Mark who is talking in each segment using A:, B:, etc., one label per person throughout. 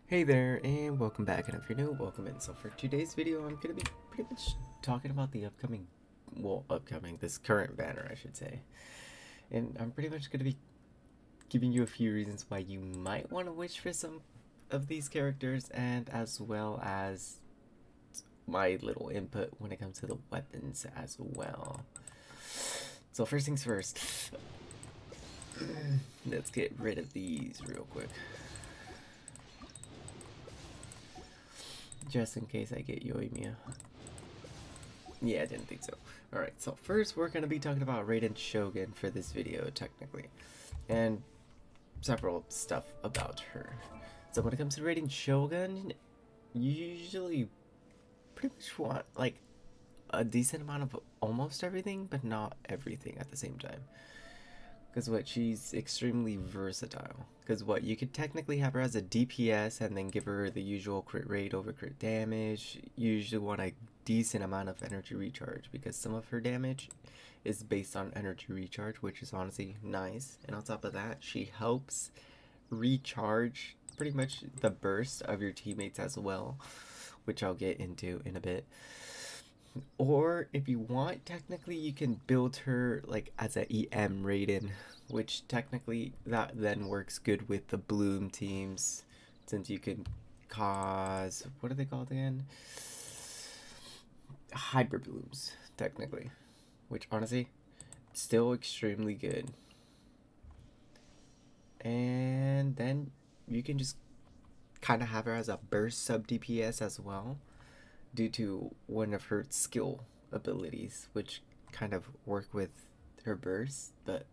A: Hey there, and welcome back, and if you're new, welcome in. So for today's video, I'm going to be pretty much talking about the this current banner, I should say. And I'm pretty much going to be giving you a few reasons why you might want to wish for some of these characters, and as well as my little input when it comes to the weapons as well. So first things first, let's get rid of these real quick. Just in case I get Yoimiya. Yeah, I didn't think so. Alright, so first we're going to be talking about Raiden Shogun for this video, technically. And several stuff about her. So when it comes to Raiden Shogun, you usually pretty much want, like, a decent amount of almost everything, but not everything at the same time. Because she's extremely versatile. Because you could technically have her as a DPS and then give her the usual crit rate over crit damage. You usually want a decent amount of energy recharge because some of her damage is based on energy recharge, which is honestly nice. And on top of that, she helps recharge pretty much the burst of your teammates as well, which I'll get into in a bit. Or if you want, technically you can build her like as a EM Raiden, which technically that then works good with the Bloom teams, since you can cause, what are they called again? Hyper Blooms, technically, which honestly still extremely good. And then you can just kind of have her as a burst sub DPS as well, due to one of her skill abilities, which kind of work with her burst. But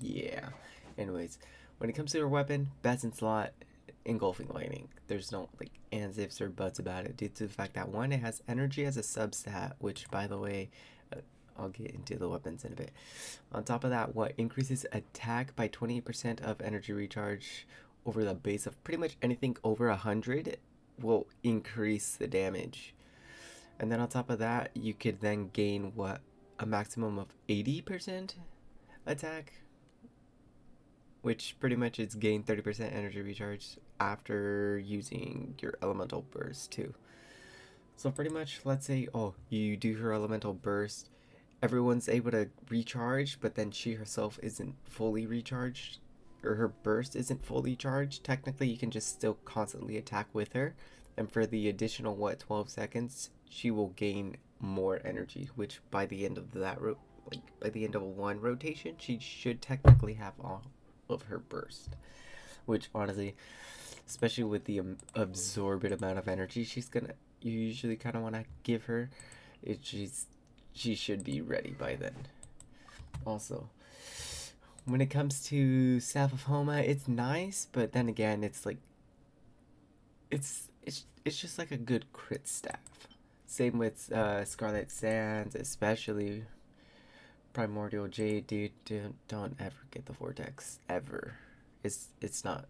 A: yeah, anyways, when it comes to her weapon, best in slot, engulfing lightning. There's no like ands, ifs, or buts about it, due to the fact that one, it has energy as a substat, which by the way, I'll get into the weapons in a bit. On top of that, what increases attack by 20% of energy recharge over the base of pretty much anything over 100 will increase the damage. And then on top of that, you could then gain a maximum of 80% attack, which pretty much is gain 30% energy recharge after using your elemental burst too. So pretty much, let's say, oh, you do her elemental burst, everyone's able to recharge, but then she herself isn't fully recharged, or her burst isn't fully charged. Technically, you can just still constantly attack with her, and for the additional 12 seconds, she will gain more energy, which by the end of by the end of one rotation, she should technically have all of her burst. Which honestly, especially with the absorbent amount of energy you usually kind of want to give her, she should be ready by then. Also, when it comes to Staff of Homa, it's nice, but then again, it's like it's just like a good crit staff. Same with Scarlet Sands, especially Primordial Jade, dude. Don't ever get the Vortex ever. It's not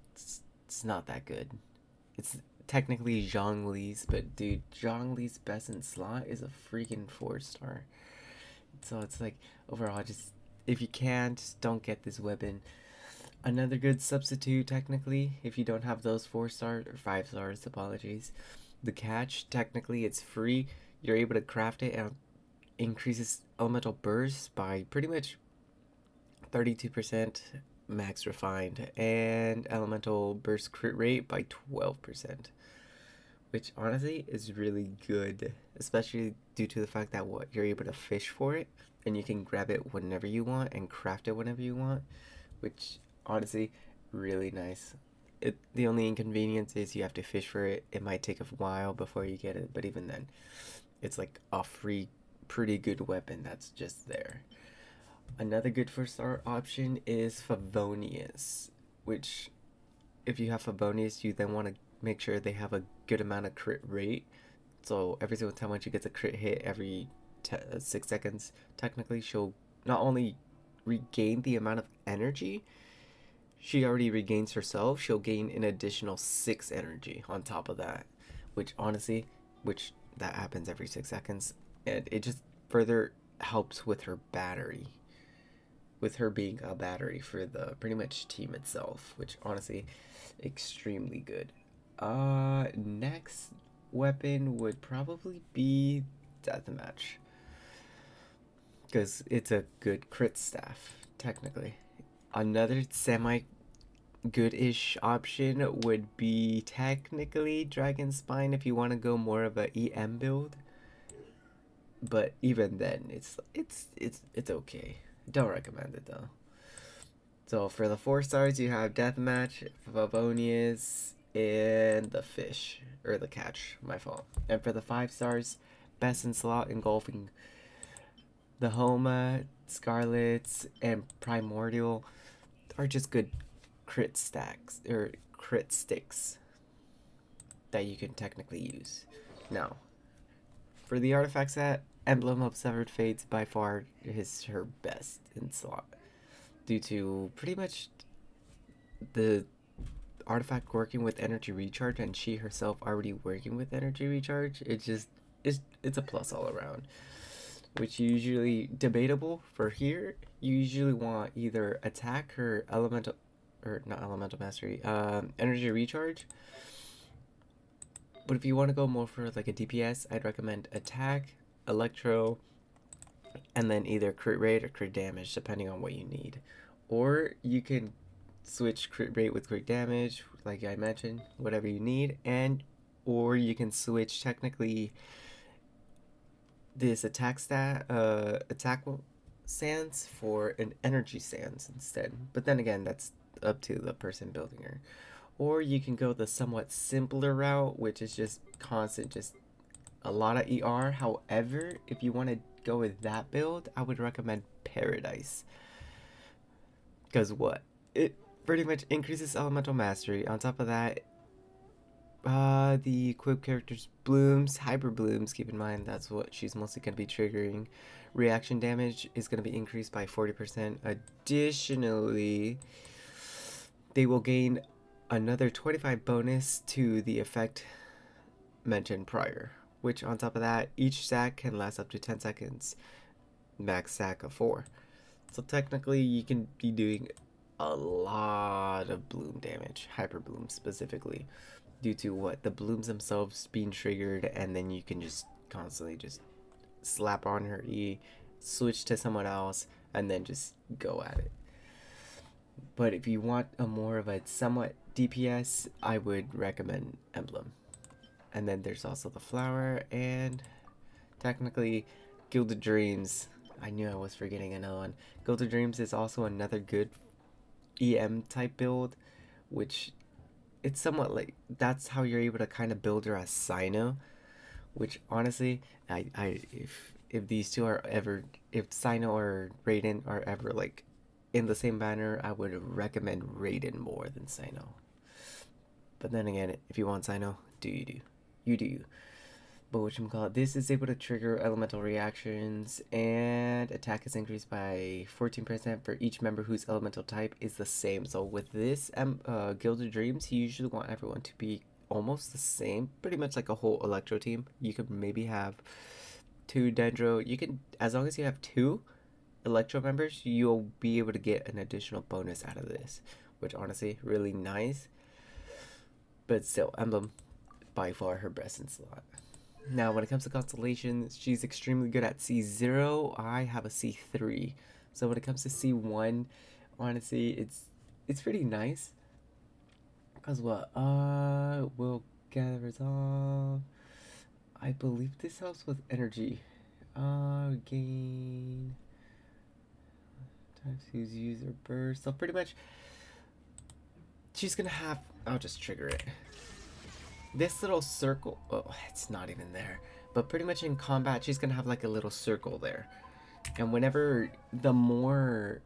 A: that good. It's technically Zhongli's, but dude, Zhongli's best in slot is a freaking 4-star. So it's like, overall, just if you can't, don't get this weapon. Another good substitute, technically, if you don't have those 4-star or 5 stars, apologies. The catch, technically, it's free. You're able to craft it and increases elemental burst by pretty much 32% max refined, and elemental burst crit rate by 12%, which honestly is really good, especially due to the fact that you're able to fish for it and you can grab it whenever you want and craft it whenever you want, which honestly really nice. The only inconvenience is you have to fish for it. It might take a while before you get it, but even then, it's like a free, pretty good weapon that's just there. Another good 4-star option is Favonius, which if you have Favonius, you then want to make sure they have a good amount of crit rate. So every single time when she gets a crit hit every 6 seconds, technically she'll not only regain the amount of energy she already regains herself, she'll gain an additional 6 energy on top of that, which honestly, that happens every 6 seconds, and it just further helps with her battery, with her being a battery for the pretty much team itself, which honestly extremely good. Next weapon would probably be Deathmatch. Because it's a good crit staff, technically. Another semi good-ish option would be technically Dragon Spine if you want to go more of a EM build. But even then, it's okay. Don't recommend it though. So for the 4 stars, you have Deathmatch, Favonius, and the Fish or the Catch. My fault. And for the 5 stars, Best in Slot engulfing the Homa, Scarlets, and Primordial are just good crit stacks or crit sticks that you can technically use. Now, for the artifact set, Emblem of Severed Fates by far is her best in slot due to pretty much the artifact working with energy recharge and she herself already working with energy recharge. It's a plus all around, which usually debatable for here. You usually want either attack or elemental, or not elemental mastery, energy recharge. But if you want to go more for like a DPS, I'd recommend attack, electro, and then either crit rate or crit damage depending on what you need. Or you can switch crit rate with crit damage, like I mentioned, whatever you need, and or you can switch technically this attack sands for an energy sands instead. But then again, that's up to the person building her. Or you can go the somewhat simpler route, which is just constant, just a lot of ER. However, if you want to go with that build, I would recommend Paradise. Because what? It pretty much increases elemental mastery. On top of that, the equipped character's blooms, hyper blooms, keep in mind that's what she's mostly going to be triggering. Reaction damage is going to be increased by 40%. Additionally, they will gain another 25 bonus to the effect mentioned prior, which on top of that, each stack can last up to 10 seconds, max stack of 4. So technically you can be doing a lot of bloom damage, hyper bloom specifically, due to what the blooms themselves being triggered, and then you can just constantly just slap on her E, switch to someone else, and then just go at it. But if you want a more of a somewhat DPS, I would recommend Emblem. And then there's also the flower, and technically Gilded Dreams. I knew I was forgetting another one. Gilded Dreams is also another good EM type build, which it's somewhat like that's how you're able to kind of build her as Sino, which honestly, if these two are ever, if Sino or Raiden are ever like in the same banner, I would recommend Raiden more than Sino. But then again, if you want Sino, you do. But whatchamacallit, this is able to trigger elemental reactions, and attack is increased by 14% for each member whose elemental type is the same. So with this Gilded Dreams, you usually want everyone to be almost the same, pretty much like a whole Electro team. You could maybe have 2 Dendro. You can, as long as you have 2 Electro members, you'll be able to get an additional bonus out of this, which honestly, really nice. But still, Emblem, by far her best in slot. Now, when it comes to Constellations, she's extremely good at C0. I have a C3. So when it comes to C1, honestly, it's pretty nice. Because what? Will gather resolve. I believe this helps with energy. Gain times whose user burst. So pretty much, she's gonna have. I'll just trigger it. This little circle, oh, it's not even there, but pretty much in combat she's gonna have like a little circle there, and whenever the more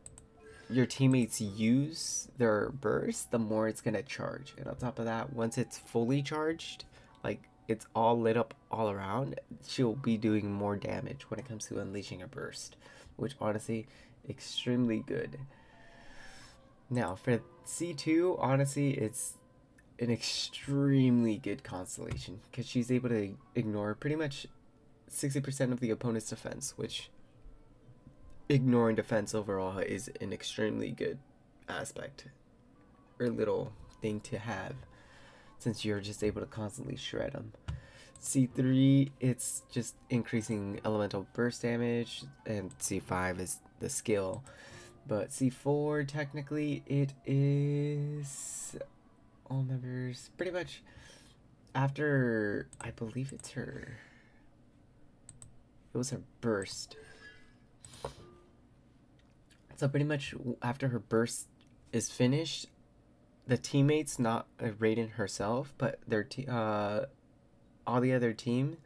A: your teammates use their burst, the more it's gonna charge. And on top of that, once it's fully charged, like it's all lit up all around, she'll be doing more damage when it comes to unleashing a burst, which honestly, extremely good. Now for C2, honestly, it's an extremely good constellation because she's able to ignore pretty much 60% of the opponent's defense, which ignoring defense overall is an extremely good aspect or little thing to have. since you're just able to constantly shred them. C3, it's just increasing elemental burst damage, and C5 is the skill. But C4, technically, it is all members pretty much after, I believe it's her, it was her burst. So pretty much after her burst is finished, the teammates, not Raiden herself, but all the other team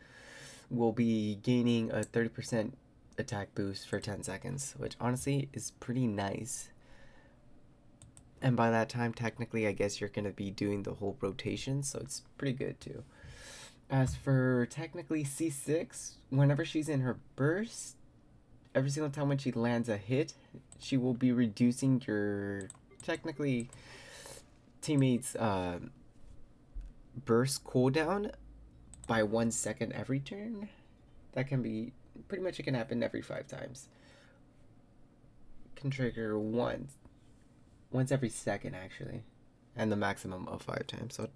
A: will be gaining a 30% attack boost for 10 seconds, which honestly is pretty nice. And by that time, technically, I guess you're going to be doing the whole rotation, so it's pretty good too. As for technically C6, whenever she's in her burst, every single time when she lands a hit, she will be reducing your technically teammates' burst cooldown by 1 second every turn. That can be pretty much, it can happen every 5 times. Can trigger once every second actually, and the maximum of 5 times. So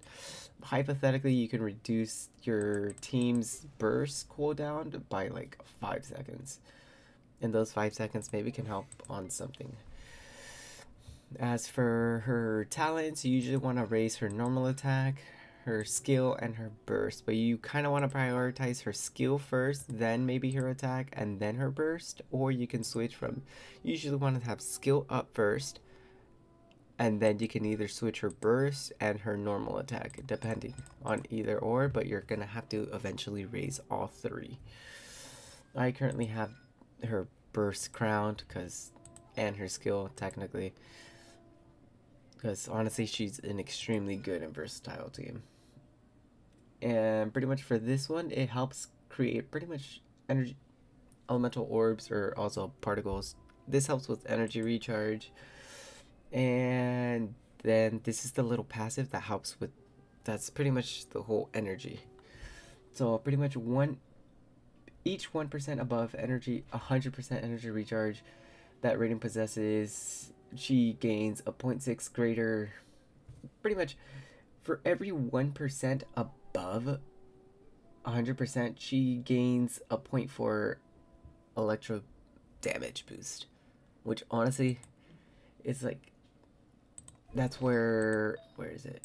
A: hypothetically, you can reduce your team's burst cooldown by like 5 seconds, and those 5 seconds maybe can help on something. As for her talents, you usually want to raise her normal attack, her skill, and her burst, but you kind of want to prioritize her skill first, then maybe her attack, and then her burst. Or you can switch from, you usually want to have skill up first, and then you can either switch her burst and her normal attack, depending on either or, but you're gonna have to eventually raise all 3. I currently have her burst crowned and her skill technically, because honestly she's an extremely good and versatile team. And pretty much for this one, it helps create pretty much energy elemental orbs, or also particles. This helps with energy recharge. And then this is the little passive that helps with, that's pretty much the whole energy. So pretty much each 1% above energy, 100% energy recharge that Raiden possesses, she gains a 0.6 greater, pretty much for every 1% above 100%, she gains a 0.4 electro damage boost, which honestly is like, that's where is it?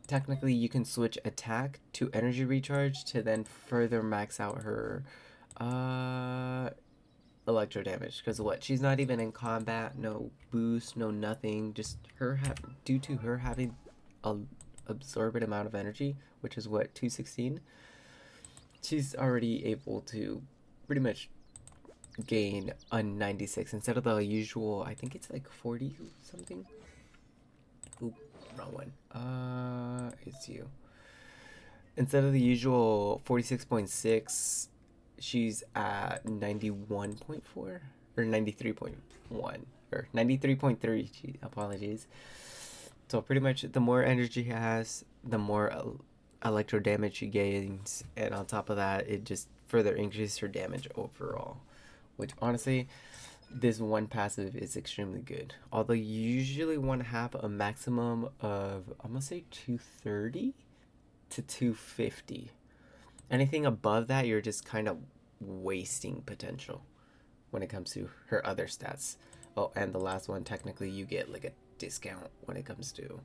A: Technically, you can switch attack to energy recharge to then further max out her electro damage. Because what? She's not even in combat, no boost, no nothing. Just due to her having a absorbent amount of energy, which is what, 216. She's already able to pretty much gain a 96 instead of the usual. I think it's like 40 something. Oop, wrong one. It's you. Instead of the usual 46.6, she's at 91.4 or 93.1 or 93.3. Apologies. So pretty much the more energy she has, the more electro damage she gains, and on top of that, it just further increases her damage overall, which honestly, this one passive is extremely good. Although you usually want to have a maximum of, I'm gonna say 230 to 250. Anything above that, you're just kind of wasting potential when it comes to her other stats. Oh, and the last one, technically you get like a discount when it comes to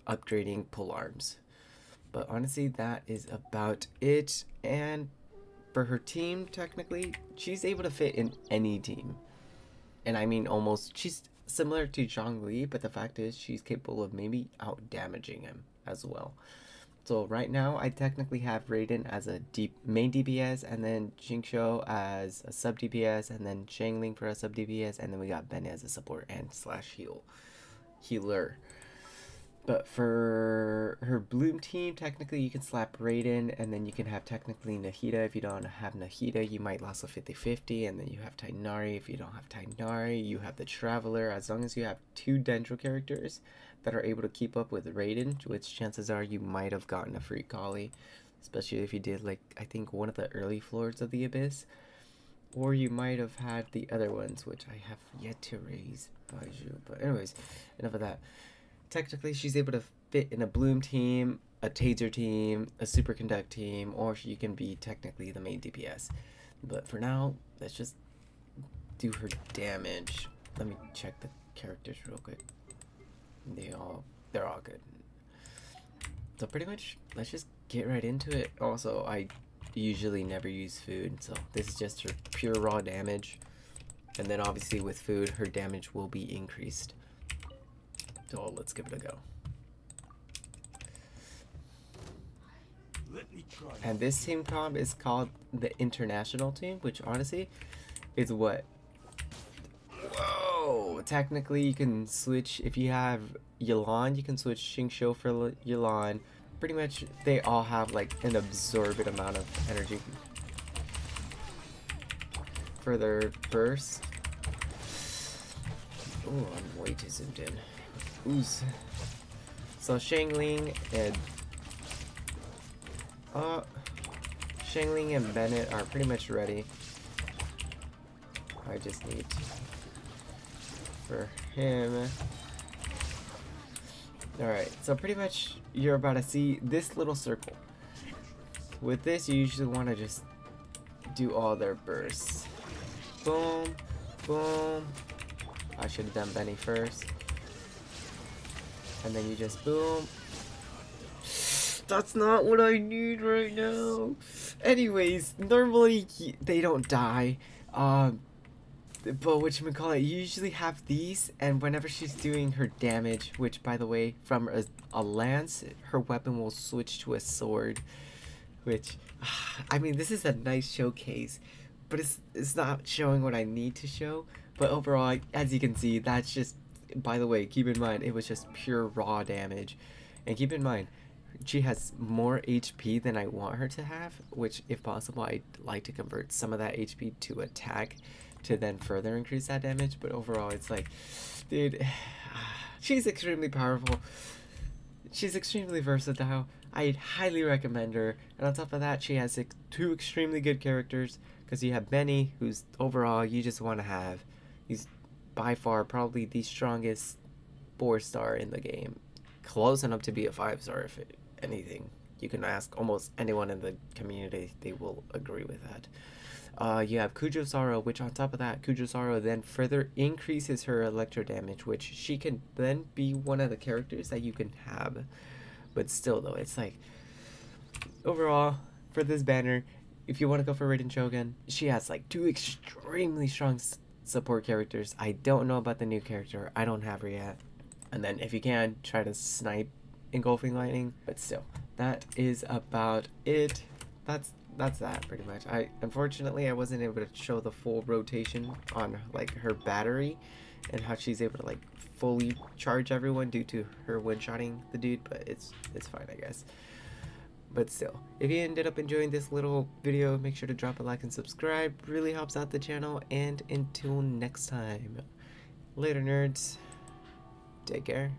A: upgrading pull arms. But honestly, that is about it. And for her team, technically, she's able to fit in any team. And I mean, almost, she's similar to Zhongli, but the fact is, she's capable of maybe out damaging him as well. So right now, I technically have Raiden as a main DPS, and then Xingqiu as a sub DPS, and then Shangling for a sub DPS, and then we got Ben as a support and slash healer. But for her Bloom team, technically you can slap Raiden, and then you can have technically Nahida. If you don't have Nahida, you might lost a 50-50, and then you have Tainari. If you don't have Tainari, you have the Traveler. As long as you have 2 Dendro characters that are able to keep up with Raiden, which chances are you might have gotten a free Kali, especially if you did, like, I think one of the early floors of the Abyss. Or you might have had the other ones, which I have yet to raise Baiju. But anyways, enough of that. Technically, she's able to fit in a Bloom team, a Taser team, a Superconduct team, or you can be technically the main DPS. But for now, let's just do her damage. Let me check the characters real quick. They're all good. So pretty much, let's just get right into it. Also, I usually never use food, so this is just her pure raw damage. And then obviously with food, her damage will be increased. So let's give it a go. And this team comp is called the International team, which honestly is what? Whoa! Technically, you can switch, if you have Yelan, you can switch Xingqiu for Yelan. Pretty much, they all have like an absorbent amount of energy for their burst. Oh, I'm way too zoomed in. Ooze. So Shangling and Shangling and Bennett are pretty much ready. I just need for him. Alright, so pretty much you're about to see this little circle. With this, you usually want to just do all their bursts. Boom, boom. I should have done Benny first. And then you just boom. That's not what I need right now. Anyways, normally they don't die. But whatchamacallit, you usually have these, and whenever she's doing her damage, which by the way, from a lance, her weapon will switch to a sword. Which, I mean, this is a nice showcase, but it's not showing what I need to show. But overall, as you can see, that's just, by the way, keep in mind, it was just pure raw damage. And keep in mind, she has more HP than I want her to have, which if possible, I'd like to convert some of that HP to attack to then further increase that damage. But overall, it's like, dude, she's extremely powerful. She's extremely versatile. I'd highly recommend her. And on top of that, she has two extremely good characters, because you have Benny, who's overall you just want to have. He's by far probably the strongest 4-star in the game. Close enough to be a 5-star if anything. You can ask almost anyone in the community, they will agree with that. You have Kujosaro, which on top of that, Kujosaro then further increases her electro damage, which she can then be one of the characters that you can have. But still though, it's like, overall, for this banner, if you want to go for Raiden Shogun, she has like 2 extremely strong support characters. I don't know about the new character. I don't have her yet. And then if you can, try to snipe Engulfing Lightning. But still, that is about it. That's that pretty much. Unfortunately, I wasn't able to show the full rotation on like her battery and how she's able to like fully charge everyone due to her one-shotting the dude, but it's fine, I guess. But still, if you ended up enjoying this little video, make sure to drop a like and subscribe. Really helps out the channel. And until next time, later nerds. Take care.